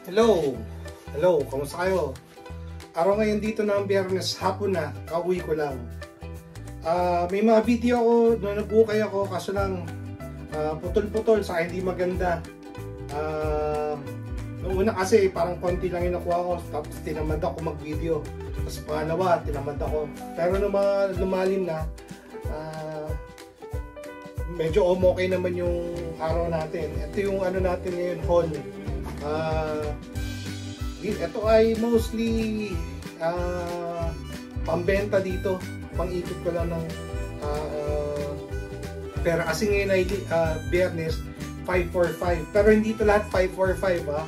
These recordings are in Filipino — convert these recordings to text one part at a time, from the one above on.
Hello! Hello! Kamusta kayo? Araw ngayon dito ng Biyernes, hapon na, kauwi ko lang. May mga video ako na nag-ukay ako, kaso lang putol-putol, sa hindi maganda. Noong una kasi parang konti lang yung nakuha ko, tapos tinamad ako mag-video. Tapos pangalawa, tinamad ako. Pero nung lumalim na, medyo okay naman yung araw natin. Ito yung ano natin ngayon, haul. Ito ay mostly pambenta dito. Pang-ikot ko lang ng pero kasi ngayon ay Biyernes 545. Pero hindi ito lahat 545 ha.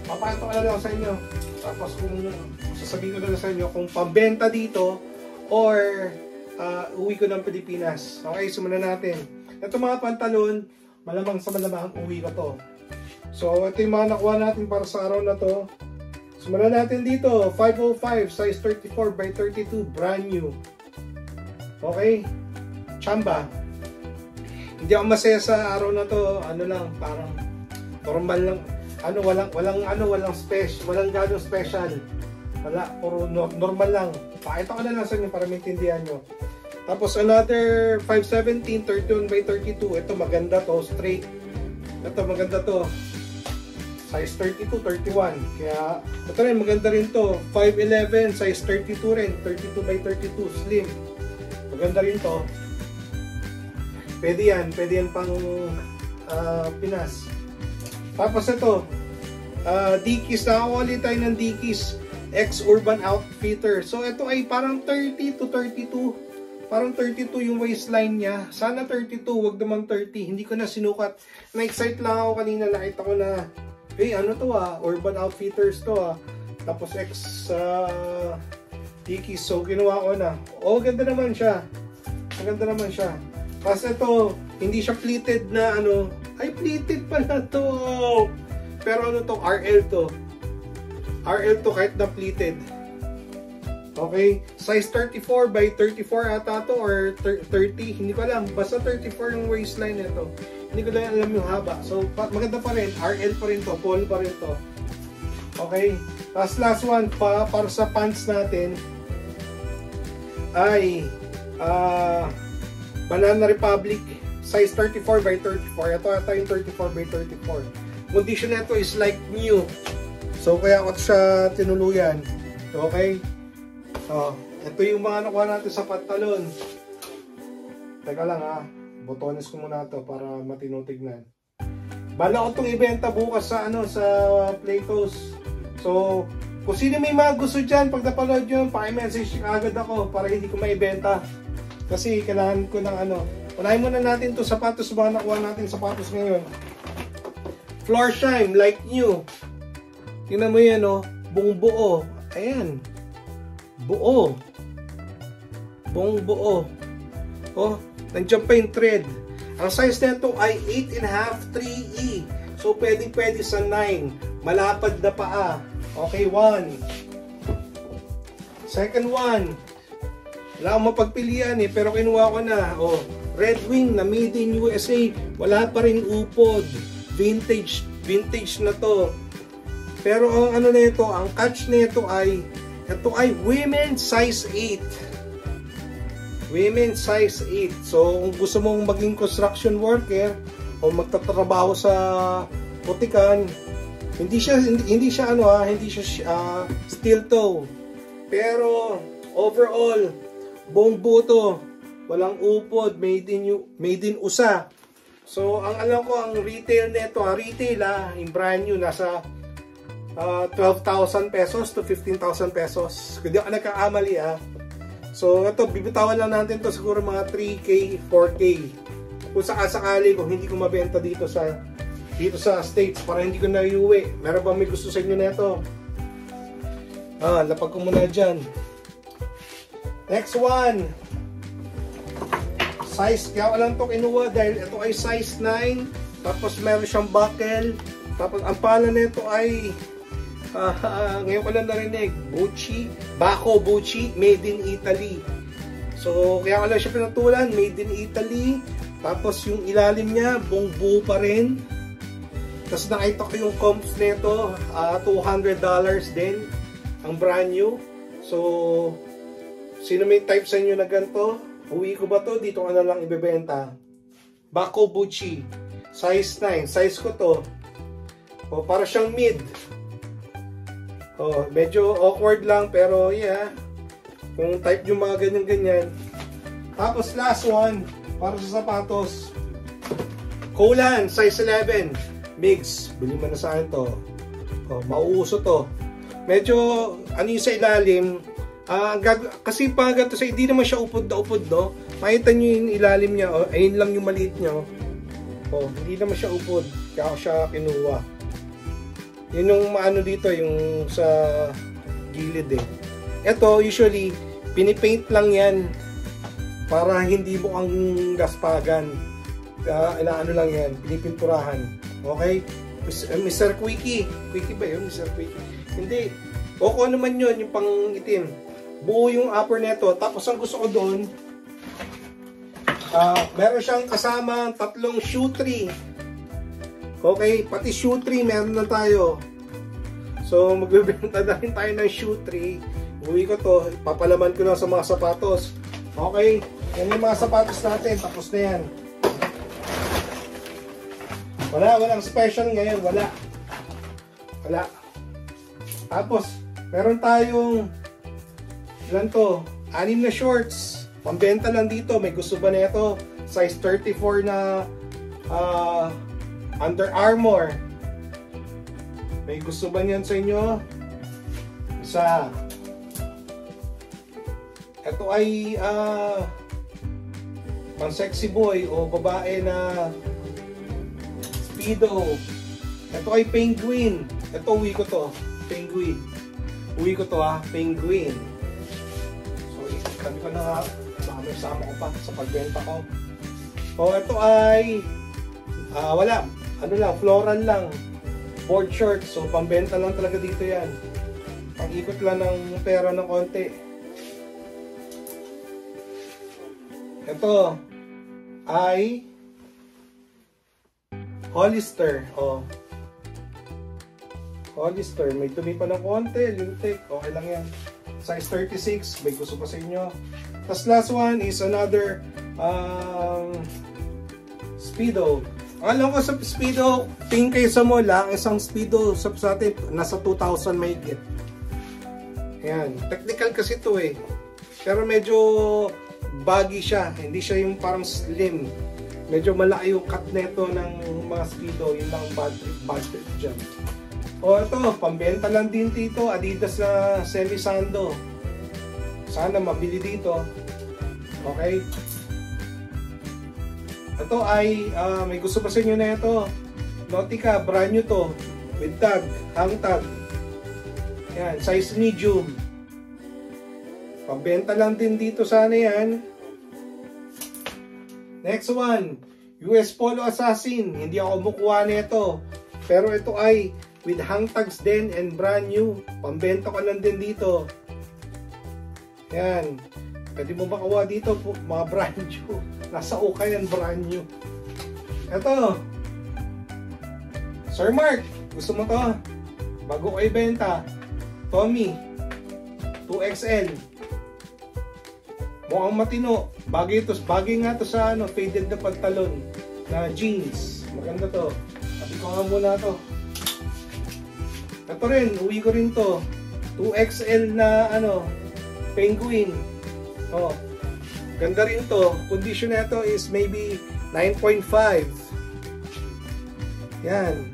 Papakita ko lang sa inyo. Tapos kung sasabihin ko lang sa inyo kung pambenta dito or uwi ko ng Pilipinas. Okay, simulan natin. Ito mga pantalon, malamang sa malamang uwi ko to. So, ito yung mga nakuha natin para sa araw na to. Simulan natin dito, 505, size 34 by 32, brand new. Okay? Chamba. Hindi ako masaya sa araw na to, ano lang, parang normal lang, walang special, walang gano'ng special. Wala, puro normal lang. Pakita ko na lang sa inyo para maintindihan nyo. Tapos another 517, 31 by 32. Ito maganda to, straight. Ito maganda to. Size 32, 31. Kaya ito rin, maganda rin to. 511, size 32 rin. 32 by 32, slim. Maganda rin to. Pwede yan pang Pinas. Tapos ito, Dickies. Nakakawali tayo ng Dickies X Urban Outfitter. So ito ay parang 30 to 32. Parang 32 yung waistline niya. Sana 32, wag naman 30. Hindi ko na sinukat. Na-excite lang ako kanina. Nakita ko na, ano to Urban Outfitters to Tapos X Dickies. So ginawa ko na. Oh, ganda naman siya. Maganda naman siya. Kasi ito, hindi siya pleated na ay pleated pala to. Pero ano to, RL to. RL to kahit na pleated. Okay, size 34 by 34 ata to or 30, hindi ko alam. Basta 34 yung waistline nito. Hindi ko lang alam yung haba. So, maganda pa rin. RL pa rin to. Paul pa rin to. Okay, tapos last one para sa pants natin ay Banana Republic size 34 by 34. Ito yung 34 by 34. Condition nito is like new. So, kaya ako siya tinuluyan. Okay. Ito yung mga nakuha natin sa pantalon. Teka lang botones ko muna to para matino tignan. Bala ko itong ibenta bukas sa sa Playtos. So, kung sino may mga gusto dyan, pag napanood yun, paki-message agad ako para hindi ko maibenta. Kasi kailangan ko ng unahin muna natin to sapatos, mga nakuha natin sapatos ngayon. Floor shine, like new. Tingnan mo yan buong buo. Ayan. Buo. Buong buo. Nandiyan pa yung thread. Ang size nito ay 8.5 3E. So, pwede sa 9. Malapad na paa. Okay, 1. Second one. Wala akong mapagpilian pero kinuha ko na. Red Wing na made in USA. Wala pa rin upod. Vintage na to. Pero ang nito, ang catch nito ay ito ay women's size 8. Women's size 8. So, kung gusto mong maging construction worker o magtatrabaho sa putikan, hindi siya steel toe. Pero overall, buong buto, walang upod, made in USA. So, ang alam ko ang retail nito, yung brand new nasa 12,000 pesos to 15,000 pesos. Kung di ako nagkakamali So ito, bibitawan lang natin to siguro mga 3K, 4K. Kung sakasakali, kung hindi ko mabenta dito sa States para hindi ko na iuwi. Meron ba may gusto sa inyo nito? Lapag ko muna dyan. Next one. Size, kaya ko lang ito kinuha dahil ito ay size 9. Tapos meron siyang buckle. Tapos ang pala nito ay ngayon ko lang narinig, Bacco Bucci, made in Italy. So, kaya ko lang siya pinatulan, made in Italy. Tapos yung ilalim niya, buong buo pa rin. Tapos nakita ko yung comps nito, $200 din ang brand new. So sino may type sa inyo na ganito? Uwi ko ba to? Dito ko na lang ibebenta. Bako Buchi, size 9, size ko to. O, para siyang mid. O, medyo awkward lang pero yeah, kung type yung mga ganyan-ganyan. Tapos last one, para sa sapatos, Kolan, size 11, mix. Bili mo na sa akin to. O, mauuso to. Medyo ano yung sa ilalim, kasi pag ito sa hindi naman siya upod na upod, no? Makita nyo yung ilalim niya, oh, ayun lang yung maliit niya, oh, hindi naman siya upod, kaya ako siya kinuha. Yun yung maano dito, yung sa gilid eh. Ito usually pinipaint lang yan para hindi mo ang gaspagan. Inaano lang yan, pinipinturahan. Okay? Mr. Quickie ba yun? Mr. Quickie? Hindi. O kung ano man yun, yung pang itim. Buo yung upper neto. Tapos ang gusto ko doon, meron siyang kasama 3 shoe tree. Okay, pati shoe tree meron na tayo. So magbebenta na rin tayo ng shoe tree. Uwi ko to, papalaman ko lang sa mga sapatos. Okay, yan yung mga sapatos natin. Tapos na yan. Walang special ngayon, wala. Tapos meron tayong ilan to? 6 na shorts. Pambenta lang dito. May gusto ba na ito? Size 34 na Under Armour. May gusto ba niyan sa inyo? Isa. Ito ay pang sexy boy o babae na Speedo. Ito ay penguin. Ito uwi ko to. Penguin. Uwi ko to penguin. Sabi ko na nga, baka may sama ko pa sa pagbenta ko. O, ito ay wala, ano lang, floral lang, board short. So pambenta lang talaga dito yan, pag-ikot lang ng pera ng konti. Ito ay Hollister. O, Hollister, may tumi pa ng konti, lintik, okay lang yan. Size 36, may gusto pa sa inyo. Tapos last one is another Speedo. Alam ko sa Speedo, tingin kayo sa mall lang, isang Speedo sa atin, nasa 2,000 may get. Ayan, technical kasi ito eh. Pero medyo baggy siya, hindi siya yung parang slim. Medyo malaki yung cut neto ng mga Speedo, yun lang bad trip dyan. O ito, pambenta lang din dito, Adidas na semi-sando. Sana mabili dito. Okay? Ito ay, may gusto pa sa inyo na ito. Nautica, brand new to. With tag, hang tag. Yan, size medium. Pambenta lang din dito sana yan. Next one, US Polo Assassin. Hindi ako kumukuha nito. Pero ito ay with hang tags din and brand new. Pambenta ko lang din dito. Yan. Pwede mo makuha dito po, mga brand new. Nasa ukay yan, brand new. Ito. Sir Mark, gusto mo to? Bago ko ibenta. Tommy. 2XL. Mukhang matino. Bagay nga to sa faded na pantalon. Na jeans. Maganda to. Sabi ko nga muna to. Ito rin, uwi ko rin to. 2XL na penguin. Oh. Ganda rin to. Condition na ito is maybe 9.5. Yan.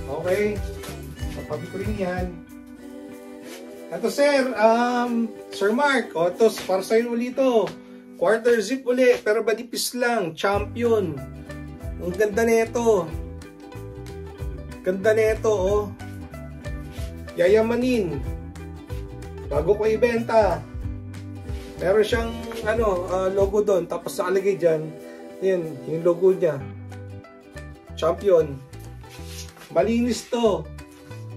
Okay. Sabi ko rin yan. Ito sir, Sir Mark. O ito, para sa'yo ulit to. Quarter zip ulit, pero badipis lang. Champion. Ang ganda na ito. Ganda nito, oh. Yayamanin. Bago ko ibenta. Meron siyang logo doon, tapos nakalagay diyan, yan, yung logo niya. Champion. Malinis to.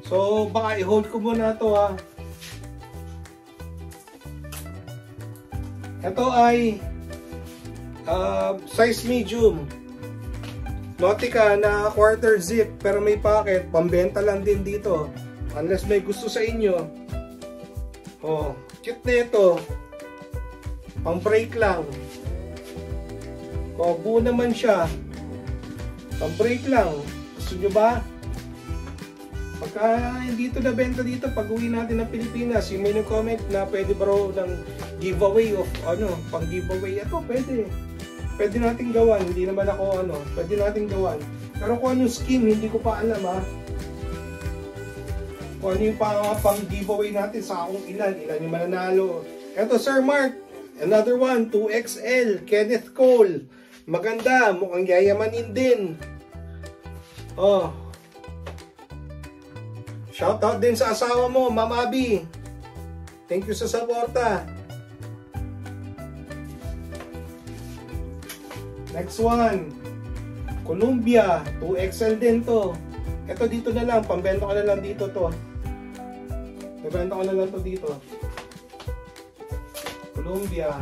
So baka i-hold ko muna to ha. Ito ay size medium. Nautica na quarter zip pero may pocket, pambenta lang din dito. Unless may gusto sa inyo. Oh, cute na ito. Pang break lang. Oh, buo naman siya. Pang break lang. Gusto nyo ba? Pagka hindi ito nabenta dito, pag uwi natin ng Pilipinas, yung may nag-comment na pwede ba raw ng giveaway of pang giveaway. Ito, pwede. Pwede natin gawan, hindi naman ako pwede natin gawan. Pero kung anong scheme, hindi ko pa alam Kung ano yung pang giveaway natin sa akong ilan yung mananalo. Eto Sir Mark, another one, 2XL, Kenneth Cole. Maganda, mukhang yayamanin din. Oh. Shoutout din sa asawa mo, Ma'am Abby. Thank you sa suporta. Next one, Columbia, 2XL din to. Ito dito na lang, pambenta ko na lang dito to. Pambenta ko na lang to dito. Columbia.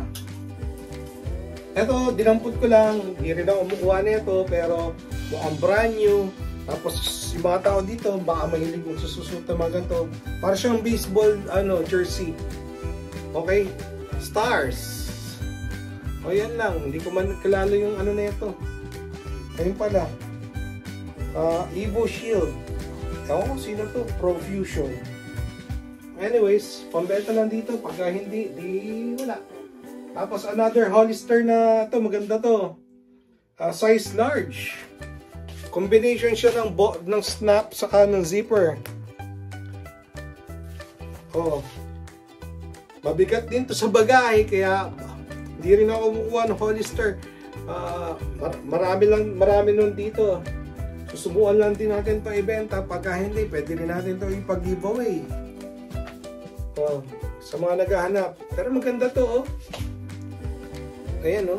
Ito, dinampot ko lang, hindi rin ako kumukuha nito, pero mukhang brand new. Tapos yung mga tao dito, baka mahilig kung sususot na mga ganito. Para siyang baseball, jersey. Okay? Stars. O yan lang, hindi ko man kilala yung na ito. Ayun pala. Evo Shield. Ewan ko sino to, Profusion. Anyways, pambenta lang dito. Pagka hindi, di wala. Tapos another Hollister na to, maganda to. Size large. Combination siya ng snap saka ng zipper. Oh. Mabigat din to sa bagahe, kaya hindi rin ako kumukuha ng Hollister. Marami nun dito. Susubukan lang din natin ito ibenta. Pagka hindi, pwede rin natin ito ipag-giveaway. Oh, sa mga naghahanap. Pero maganda to, Ayan,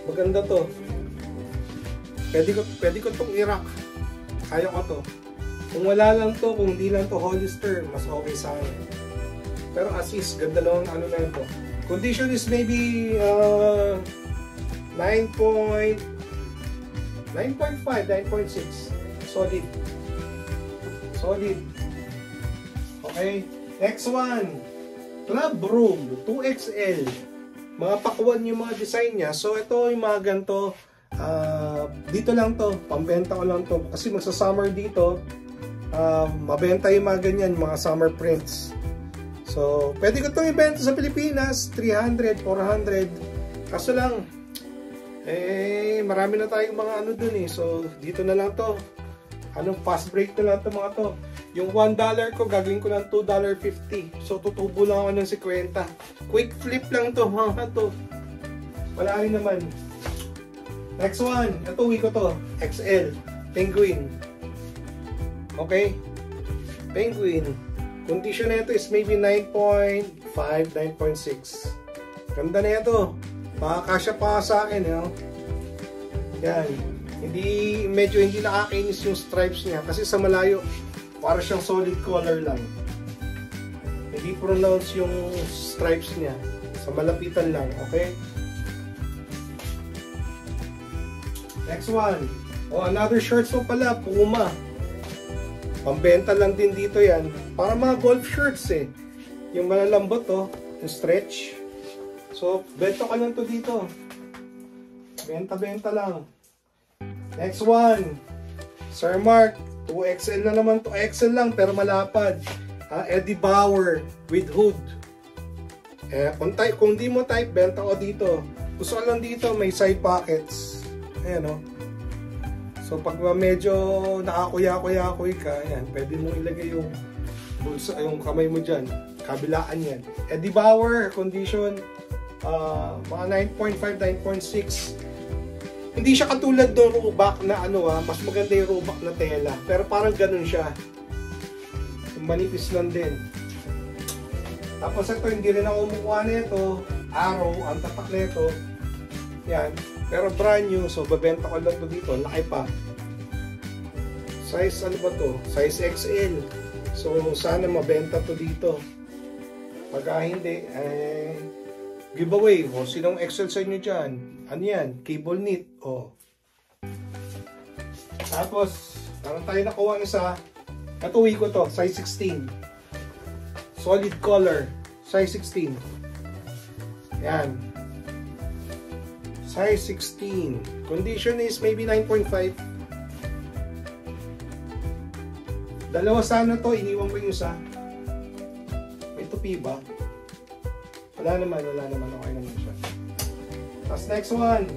maganda to. Pwede ko itong i-rock. Kaya ko to. Kung wala lang to, kung hindi lang to Hollister, mas okay sa akin. Pero as is, ganda lang na ito. Condition is maybe 9.5, 9.6. Solid. Solid. Okay. Next one. Club Room 2XL. Mga pakuan yung mga design niya. So ito yung mga ganito. Dito lang to. Pambenta ko lang to. Kasi magsa-summer dito. Mabenta yung mga ganyan. Mga summer prints. So, pwede ko itong ibenta sa Pilipinas, 300, 400. Kaso lang, marami na tayong mga dun So, dito na lang to. Fast break na lang to mga to. Yung $1 ko, gagawin ko ng $2.50. So, tutubo lang ako ng 50. Quick flip lang to mga to. Wala rin naman. Next one, ito uwi ko to. XL, Penguin. Okay? Penguin. Condition na ito is maybe 9.5, 9.6. Ganda na ito. Makakasya pa sa akin. Yan. Medyo hindi nakakainis yung stripes niya. Kasi sa malayo, para siyang solid color lang. Hindi pronounce yung stripes niya. Sa malapitan lang. Okay? Next one. Another shorts po pala. Puma. Pambenta lang din dito yan. Para mga golf shirts Yung malalambot yung stretch. So, benta ka lang to dito. Benta lang. Next one. Sir Mark. 2XL na naman to. XL lang pero malapad. Eddie Bauer with hood. Kung di mo type, benta ko dito. Gusto ko lang dito, may side pockets. Ayan So pag medyo nakakuya-kuya-kuy ka, ayan, pwede mo ilagay yung bulsa, yung kamay mo dyan. Kabilaan yan. Eddie Bauer condition, mga 9.5, 9.6. Hindi siya katulad ng Roback na mas maganda yung Roback na tela. Pero parang ganun siya. Manipis lang din. Tapos ito, hindi rin ako kumukuha nito. Arrow, ang tatak nito. Yan. Pero brand new, so babenta ko lang to dito. Laki pa. Size ba to? Size XL. So sana mabenta to dito. Pagka hindi, giveaway. Sinong XL sa inyo dyan? Ano yan? Cable knit. Tapos, parang tayo nakuha isa. Katuwi ko to, size 16. Solid color, size 16. Yan. Size 16. Condition is maybe 9.5. Dalawa sana to, iniwan ko yung isa. May tupi ba? Wala naman. Okay naman siya. Tapos next one.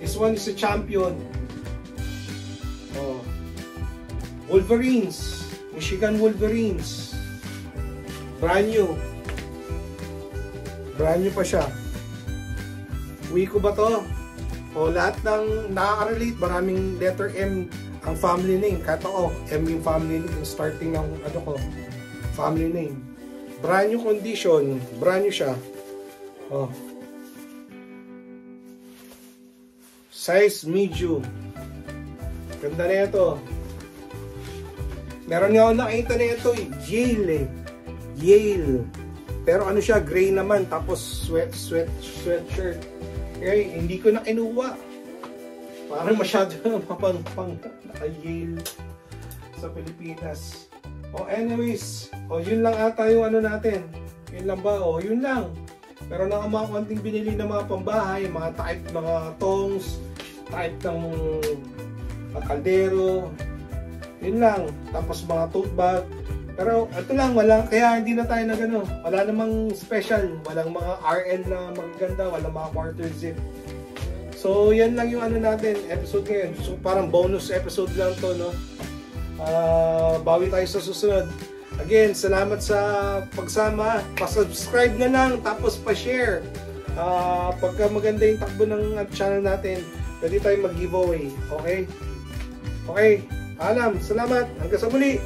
This one is a champion. Oh. Wolverines. Michigan Wolverines. Brand new. Brand new pa siya. Uwi ko ba to? O lahat ng nakaka-relate, maraming letter M ang family name. Kahit ako, M yung family name, starting ng ano ko, family name. Brand new condition, brand new siya. Oh. Size medium. Ganda na ito. Meron nga ako nakita na ito eh. Yale eh. Yale. Pero ano siya, gray naman. Tapos sweatshirt. Okay, hindi ko na kinuha. Parang masyado na mapang naka-Yale sa Pilipinas. O anyways, o yun lang ata yung ano natin. Yun lang ba? O yun lang. Pero na mga konting binili ng mga pambahay, mga type, mga tongs, type ng kaldero. Yun lang. Tapos mga tote bag. Pero ito lang, kaya hindi na tayo na gano'n. Wala namang special. Walang mga RL na magaganda. Walang mga quarter zip. So, yan lang yung ano natin, episode ngayon. So, parang bonus episode lang to, no? Bawi tayo sa susunod. Again, salamat sa pagsama. Pa-subscribe na lang, tapos pa-share. Pagka maganda yung takbo ng channel natin, pwede tayo mag-giveaway. Okay? Okay. Salamat. Hanggang sa muli.